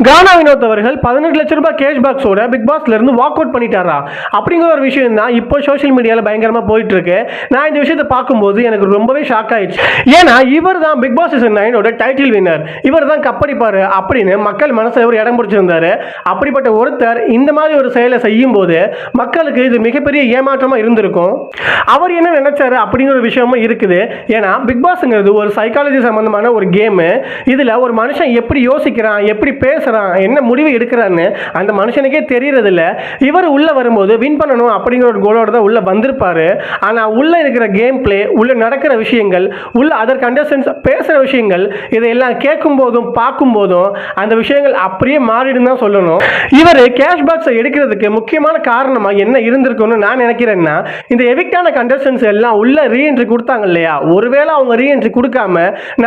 கானா வினோத் அவர்கள் 18 லட்சம் ரூபாய் கேஷ் பாக்ஸோட பிக் பாஸ்ல இருந்து வாக் அவுட் பண்ணிட்டாரா அப்படிங்கிற ஒரு விஷயம் தான் இப்போ சோஷியல் மீடியால பயங்கரமா போயிட்டு இருக்கு. நான் இந்த விஷயத்தை பார்க்கும்போது எனக்கு ரொம்பவே ஷாக் ஆயிடுச்சு. ஏன்னா இவர் தான் Bigg Boss season 9 title winner, இவர் தான் கப்படிப்பாரு அப்படின்னு மக்கள் மனசுல ஒரு இடம் பிடிச்சிருந்தாரு. அப்படிப்பட்ட ஒருத்தர் இந்த மாதிரி ஒரு செயலை செய்யும் போது மக்களுக்கு இது மிகப்பெரிய ஏமாற்றமா இருந்திருக்கும். அவர் என்ன நினைச்சாரு அப்படிங்கிற விஷயமும் இருக்குது. ஏன்னா பிக் பாஸ்ங்கிறது ஒரு சைக்காலஜி சம்பந்தமான ஒரு கேம். இதுல ஒரு மனுஷன் எப்படி யோசிக்கிறான், எப்படி பேசுறான், என்ன முடிவு எடுக்கிறான்னு அந்த மனுஷனுக்கே தெரியறது இல்ல. இவர் உள்ள வரும்போது வின் பண்ணணும் அப்படிங்கிற ஒரு கோலோட தான் உள்ள வந்திருப்பாரு. ஆனா உள்ள இருக்கிற கேம் பிளே, உள்ள நடக்கிற விஷயங்கள், உள்ள அதர் கண்டஸ்டன்ஸ் பேசுற விஷயங்கள், இதையெல்லாம் கேட்கும் போதும் பார்க்கும் போதும் அந்த விஷயங்கள் அப்படியே மாறிடும் தான் சொல்லணும். இவர் கேஷ் பாக்ஸை எடுக்கிறதுக்கு முக்கியமான காரணமா என்ன இருந்திருக்கும்னு நான் நினைக்கிறேன்னா, இந்த எவிக்டான கண்டஸ்டன்ஸ் எல்லாம் உள்ள ரீஎன்ட்ரி கொடுத்தாங்க இல்லையா, ஒருவேளை அவங்க ரீஎன்ட்ரி கொடுக்காம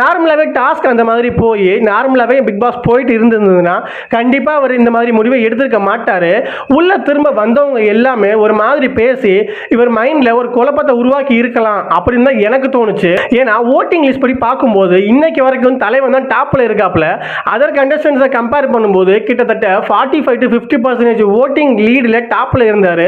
நார்மலாவே டாஸ்க் அந்த மாதிரி போய் நார்மலாவே பிக் பாஸ் போயிட்டு இருந்திருந்ததுன்னா கண்டிப்பா அவர் இந்த மாதிரி முடிவை எடுத்திருக்க மாட்டாரு. உள்ள திரும்ப வந்தவங்க எல்லாமே ஒரு மாதிரி பேசி இவர் மைண்ட்ல ஒரு குழப்பத்தை உருவாக்கி இருக்கலாம் அப்படின்னு தான் எனக்கு தோணுச்சு. ஏன்னா ஓட்டிங் லிஸ்ட் படி பார்க்கும்போது இன்னைக்கு வரைக்கும் தலைவன் தான் டாப்ல இருக்காப்ல. அதர் கண்டஸ்டன்ஸை கம்பேர் பண்ணும்போது கிட்டத்தட்ட 45 to 50% ஓட்டிங் லீடில் டாப்ல இருந்தாரு.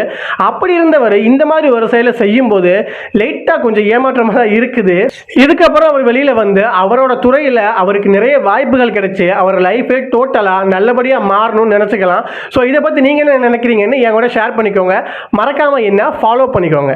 அப்படி இருந்தவர் இந்த மாதிரி ஒரு செயலை செய்யும் போது லைட்டா கொஞ்சம் ஏமாற்றமாக தான் இருக்குது. இதுக்கப்புறம் அவர் வெளியில வந்து அவரோட துறையில அவருக்கு நிறைய வாய்ப்புகள் கிடைச்சு அவர் லைஃபே டோட்டலா நல்லபடியா மாறணும்னு நினைச்சுக்கலாம். ஸோ இதை பத்தி நீங்க என்ன நினைக்கிறீங்கன்னு என் கூட ஷேர் பண்ணிக்கோங்க. மறக்காம என்ன ஃபாலோ பண்ணிக்கோங்க.